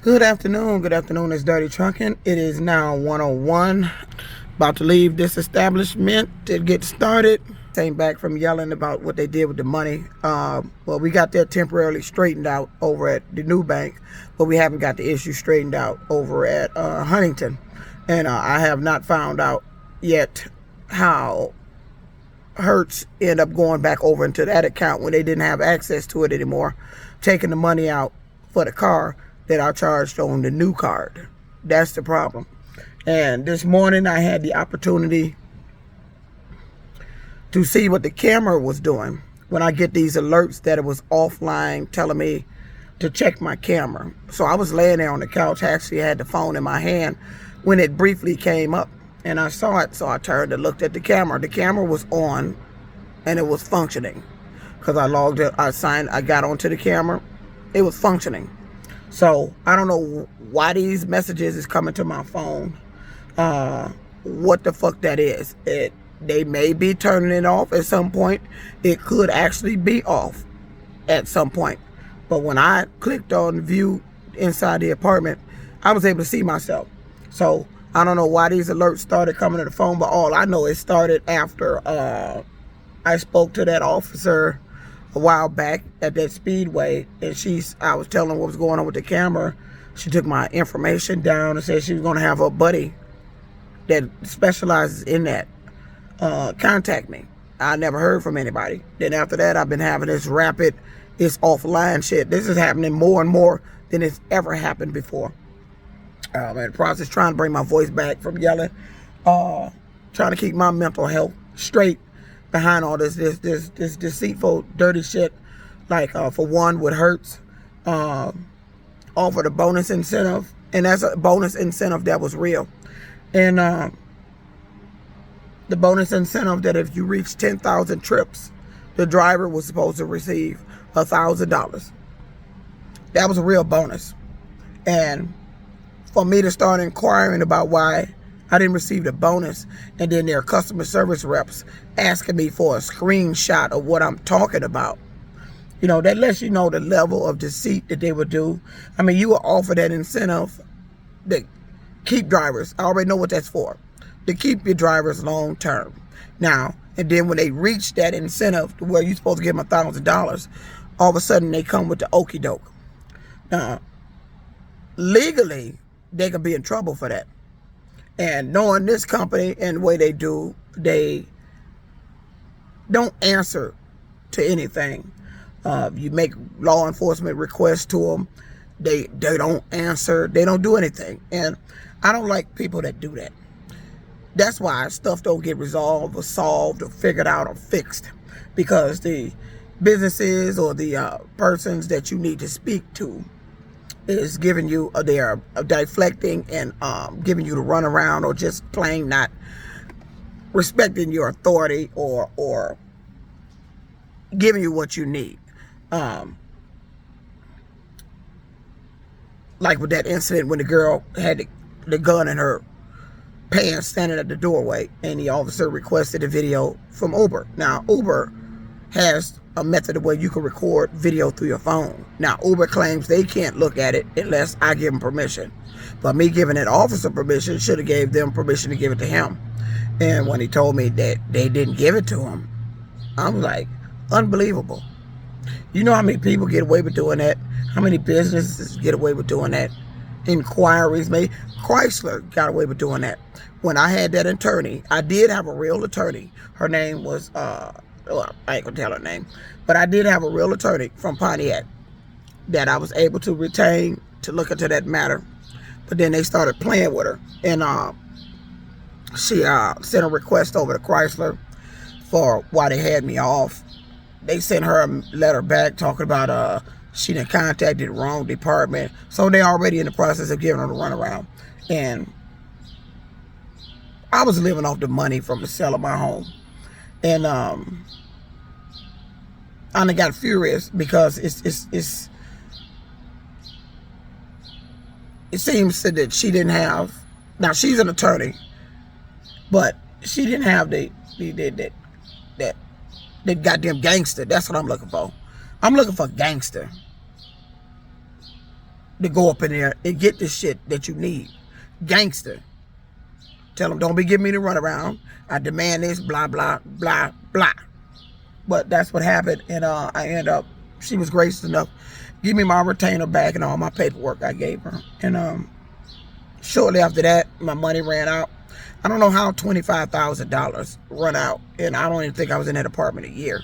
Good afternoon. Good afternoon. It's Dirty Trucking. It is now 1:01. About to leave this establishment to get started. Came back from yelling about what they did with the money. Well, we got that temporarily straightened out over at the new bank, but we haven't got the issue straightened out over at Huntington. And I have not found out yet how Hertz end up going back over into that account when they didn't have access to it anymore, taking the money out for the car that I charged on the new card. That's the problem. And this morning I had the opportunity to see what the camera was doing when I get these alerts that it was offline telling me to check my camera. So I was laying there on the couch, actually had the phone in my hand when it briefly came up and I saw it. So I turned and looked at the camera. The camera was on and it was functioning because I logged it, I got onto the camera. It was functioning. So I don't know why these messages is coming to my phone. What the fuck that is. They may be turning it off at some point. It could actually be off at some point. But when I clicked on view inside the apartment, I was able to see myself. So I don't know why these alerts started coming to the phone, but all I know it started after I spoke to that officer a while back at that speedway, and I was telling her what was going on with the camera. She took my information down and said she was going to have her buddy that specializes in that contact me. I never heard from anybody. Then after that, I've been having this rapid, it's offline shit. This is happening more and more than it's ever happened before. I'm in the process trying to bring my voice back from yelling, trying to keep my mental health straight behind all this deceitful, dirty shit. Like for one, with Hertz, offered a bonus incentive, and that's a bonus incentive that was real. And the bonus incentive that if you reach 10,000 trips, the driver was supposed to receive $1,000. That was a real bonus. And for me to start inquiring about why I didn't receive the bonus, and then their customer service reps asking me for a screenshot of what I'm talking about. You know, that lets you know the level of deceit that they would do. I mean, you will offer that incentive to keep drivers. I already know what that's for. To keep your drivers long term. Now, and then when they reach that incentive to where you're supposed to give them $1,000, all of a sudden they come with the okie doke. Now, legally, they could be in trouble for that. And knowing this company and the way they do, they don't answer to anything. You make law enforcement requests to them, they don't answer. They don't do anything. And I don't like people that do that. That's why stuff don't get resolved or solved or figured out or fixed, because the businesses or the persons that you need to speak to is giving you, they are deflecting and giving you the runaround, or just plain not respecting your authority or giving you what you need. Like with that incident when the girl had the gun in her pants standing at the doorway, and the officer requested a video from Uber. Now, Uber has a method of where you can record video through your phone. Now, Uber claims they can't look at it unless I give them permission. But me giving that officer permission should have gave them permission to give it to him. And when he told me that they didn't give it to him, I was like, unbelievable. You know how many people get away with doing that? How many businesses get away with doing that? Inquiries made. Chrysler got away with doing that. When I had that attorney, I did have a real attorney. Her name was, well, I ain't gonna tell her name, but I did have a real attorney from Pontiac that I was able to retain to look into that matter. But then they started playing with her, and she sent a request over to Chrysler for why they had me off. They sent her a letter back talking about she done contacted the wrong department. So they already in the process of giving her the runaround. And I was living off the money from the sale of my home. And I got furious because it seems that she didn't have, now she's an attorney, but she didn't have that goddamn gangster. That's what I'm looking for. I'm looking for gangster. to go up in there and get the shit that you need. Gangster. Tell them, don't be giving me the runaround. I demand this, blah, blah, blah, blah. But that's what happened, and I ended up, she was gracious enough to give me my retainer back and all my paperwork I gave her. And shortly after that, my money ran out. I don't know how $25,000 run out, and I don't even think I was in that apartment a year.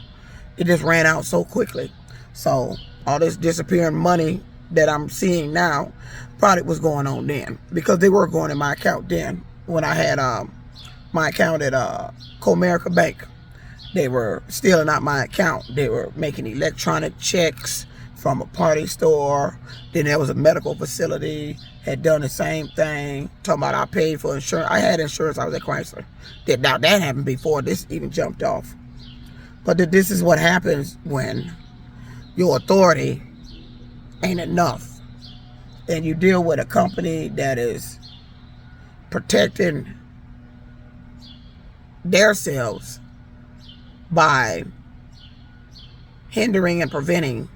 It just ran out so quickly. So all this disappearing money that I'm seeing now probably was going on then, because they were going in my account then when I had my account at Comerica Bank. They were stealing out my account. They were making electronic checks from a party store. Then there was a medical facility, had done the same thing, talking about I paid for insurance. I had insurance, I was at Chrysler. Now that happened before this even jumped off. But this is what happens when your authority ain't enough. And you deal with a company that is protecting themselves by hindering and preventing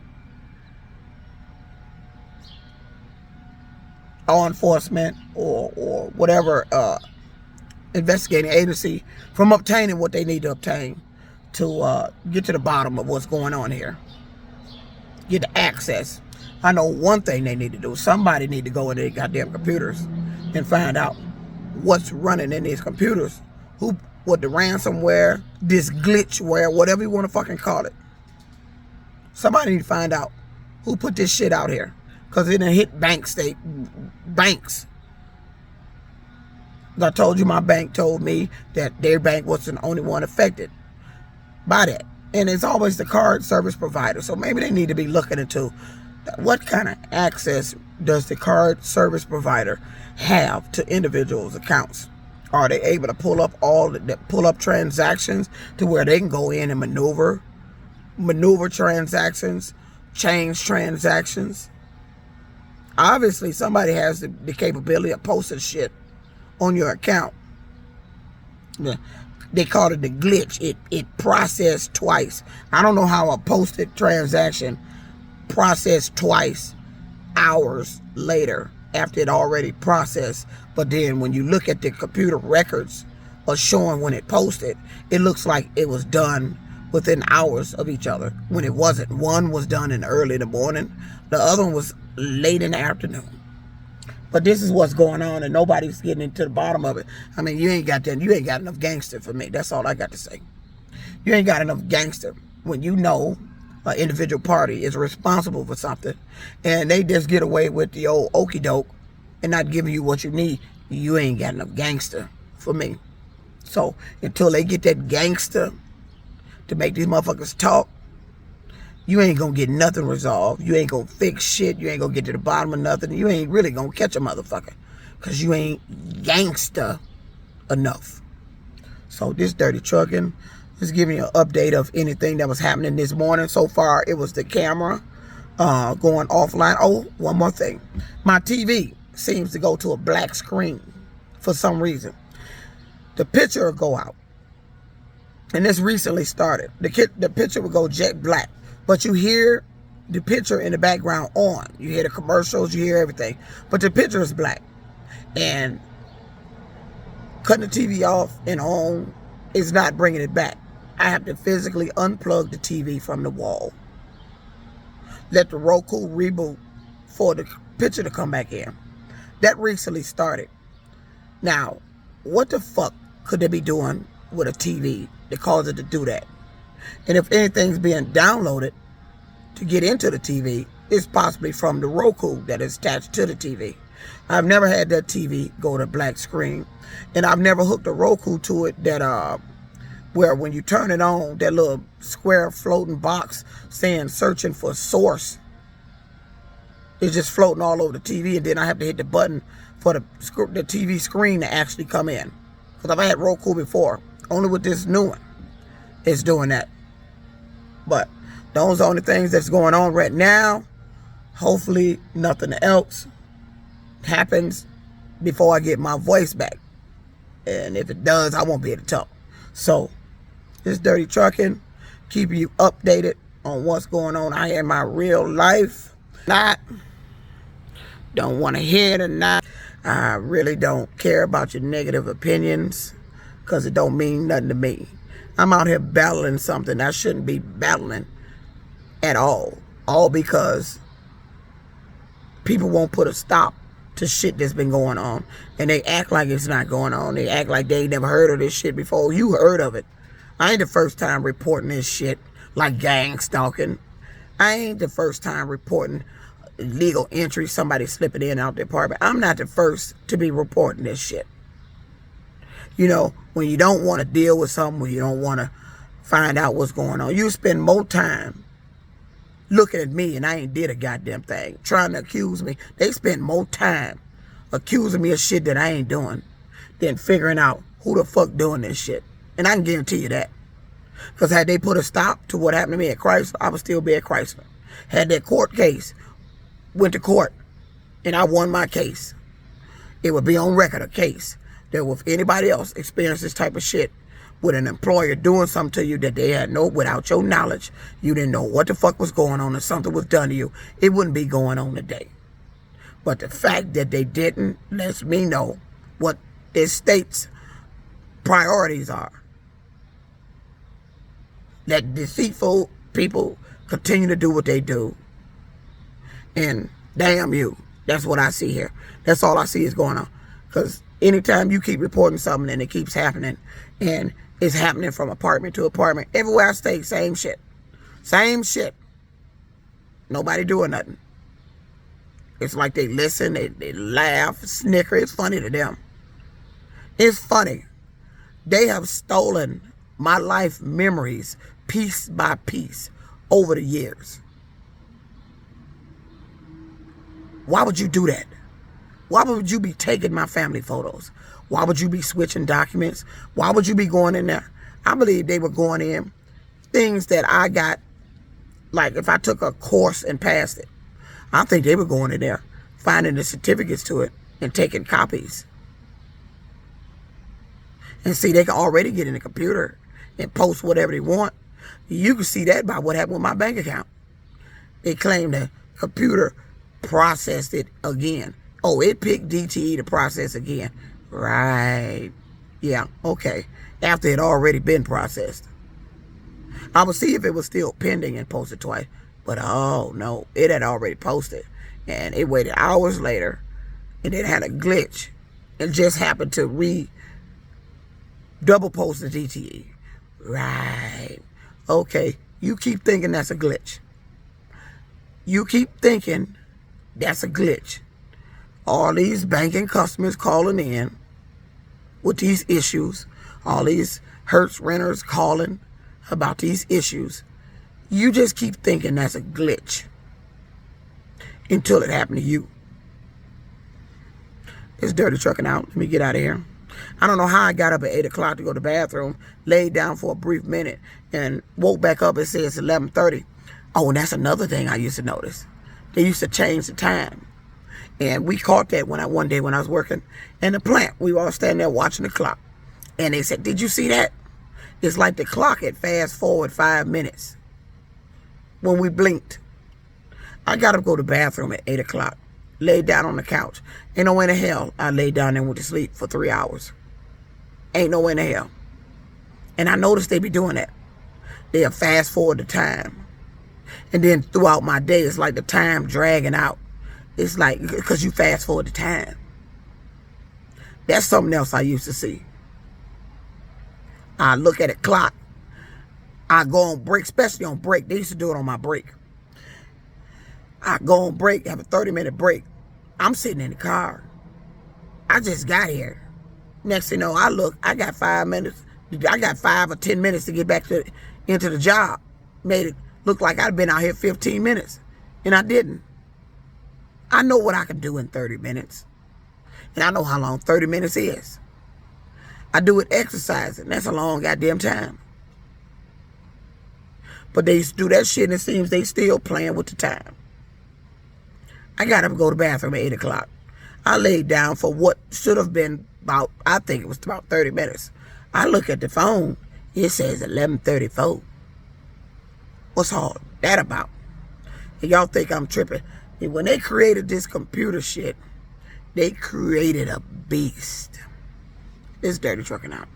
law enforcement or whatever investigating agency from obtaining what they need to obtain to get to the bottom of what's going on here. Get the access. I know one thing they need to do. Somebody need to go in their goddamn computers and find out what's running in these computers. What the ransomware, this glitchware, whatever you want to fucking call it. Somebody need to find out who put this shit out here. Because it done hit banks. I told you my bank told me that their bank wasn't the only one affected by that. And it's always the card service provider. So maybe they need to be looking into what kind of access does the card service provider have to individuals' accounts. Are they able to pull up transactions to where they can go in and maneuver transactions, change transactions? Obviously, somebody has the capability of posting shit on your account. They call it the glitch. It processed twice. I don't know how a posted transaction processed twice hours later after it already processed. But then when you look at the computer records of showing when it posted, it looks like it was done within hours of each other, when it wasn't. One was done in early in the morning, the other one was late in the afternoon. But this is what's going on, and nobody's getting into the bottom of it. I mean, you ain't got enough gangster for me. That's all I got to say. You ain't got enough gangster when you know an individual party is responsible for something, and they just get away with the old okie doke and not giving you what you need. You ain't got enough gangster for me. So until they get that gangster to make these motherfuckers talk, you ain't gonna get nothing resolved. You ain't gonna fix shit. You ain't gonna get to the bottom of nothing. You ain't really gonna catch a motherfucker, because you ain't gangster enough. So this Dirty Trucking is giving you an update of anything that was happening this morning. So far, it was the camera going offline. Oh, one more thing. My TV seems to go to a black screen for some reason. The picture will go out. And this recently started. The picture will go jet black. But you hear the picture in the background on. You hear the commercials, you hear everything. But the picture is black. And cutting the TV off and on is not bringing it back. I have to physically unplug the TV from the wall. Let the Roku reboot for the picture to come back in. That recently started. Now, what the fuck could they be doing with a TV that causes it to do that? And if anything's being downloaded to get into the TV, it's possibly from the Roku that is attached to the TV. I've never had that TV go to black screen, and I've never hooked a Roku to it that where when you turn it on, that little square floating box saying searching for source is just floating all over the TV, and then I have to hit the button for the TV screen to actually come in. Because I've had Roku before, only with this new one, it's doing that. But those are the only things that's going on right now. Hopefully nothing else happens before I get my voice back. And if it does, I won't be able to talk. So, this Dirty Trucking, keeping you updated on what's going on out here in my real life. Not Don't want to hear it or not. I really don't care about your negative opinions because it don't mean nothing to me. I'm out here battling something I shouldn't be battling at all. All because people won't put a stop to shit that's been going on. And they act like it's not going on. They act like they ain't never heard of this shit before. You heard of it. I ain't the first time reporting this shit like gang stalking. I ain't the first time reporting illegal entry, somebody slipping in and out the apartment. I'm not the first to be reporting this shit. You know, when you don't want to deal with something, when you don't want to find out what's going on, you spend more time looking at me and I ain't did a goddamn thing, trying to accuse me. They spend more time accusing me of shit that I ain't doing than figuring out who the fuck doing this shit. And I can guarantee you that. Because had they put a stop to what happened to me at Chrysler, I would still be at Chrysler. Had that court case went to court and I won my case, it would be on record a case that if anybody else experienced this type of shit with an employer doing something to you that they had without your knowledge, you didn't know what the fuck was going on, or something was done to you, it wouldn't be going on today. But the fact that they didn't lets me know what this state's priorities are. That deceitful people continue to do what they do. And damn you. That's what I see here. That's all I see is going on. Because anytime you keep reporting something and it keeps happening, and it's happening from apartment to apartment, everywhere I stay, same shit. Same shit. Nobody doing nothing. It's like they listen, they laugh, snicker. It's funny to them. It's funny. They have stolen my life memories piece by piece over the years. Why would you do that? Why would you be taking my family photos? Why would you be switching documents? Why would you be going in there? I believe they were going in things that I got, like if I took a course and passed it, I think they were going in there, finding the certificates to it and taking copies. And see, they can already get in the computer and post whatever they want. You can see that by what happened with my bank account. They claim the computer processed it again. Oh, it picked DTE to process again. Right. Yeah, okay. After it had already been processed. I would see if it was still pending and posted twice. But oh no, it had already posted. And it waited hours later. And it had a glitch. It just happened to double post the DTE. Right. Okay. You keep thinking that's a glitch. You keep thinking that's a glitch. All these banking customers calling in with these issues, all these Hertz renters calling about these issues, you just keep thinking that's a glitch until it happened to you. It's dirty trucking out. Let me get out of here. I don't know how I got up at 8 o'clock to go to the bathroom, laid down for a brief minute, and woke back up and said it's 11:30. Oh, and that's another thing I used to notice. They used to change the time. And we caught that one day when I was working in the plant. We were all standing there watching the clock. And they said, did you see that? It's like the clock had fast forward 5 minutes when we blinked. I got to go to the bathroom at 8 o'clock. Laid down on the couch. Ain't no way in the hell I laid down and went to sleep for 3 hours. Ain't no way in the hell. And I noticed they be doing that. They'll fast forward the time. And then throughout my day, it's like the time dragging out. It's like, because you fast forward the time. That's something else I used to see. I look at a clock. I go on break, especially on break. They used to do it on my break. I go on break, have a 30-minute break. I'm sitting in the car. I just got here. Next thing you know, I look, I got 5 minutes. I got 5 or 10 minutes to get back into the job. Made it look like I'd been out here 15 minutes. And I didn't. I know what I can do in 30 minutes. And I know how long 30 minutes is. I do it exercising. That's a long goddamn time. But they used to do that shit and it seems they still playing with the time. I got up to go to the bathroom at 8 o'clock. I laid down for what should have been about, I think it was about 30 minutes. I look at the phone. It says 11:34. What's all that about? And y'all think I'm tripping. And when they created this computer shit, they created a beast. It's Dirty Trucking out.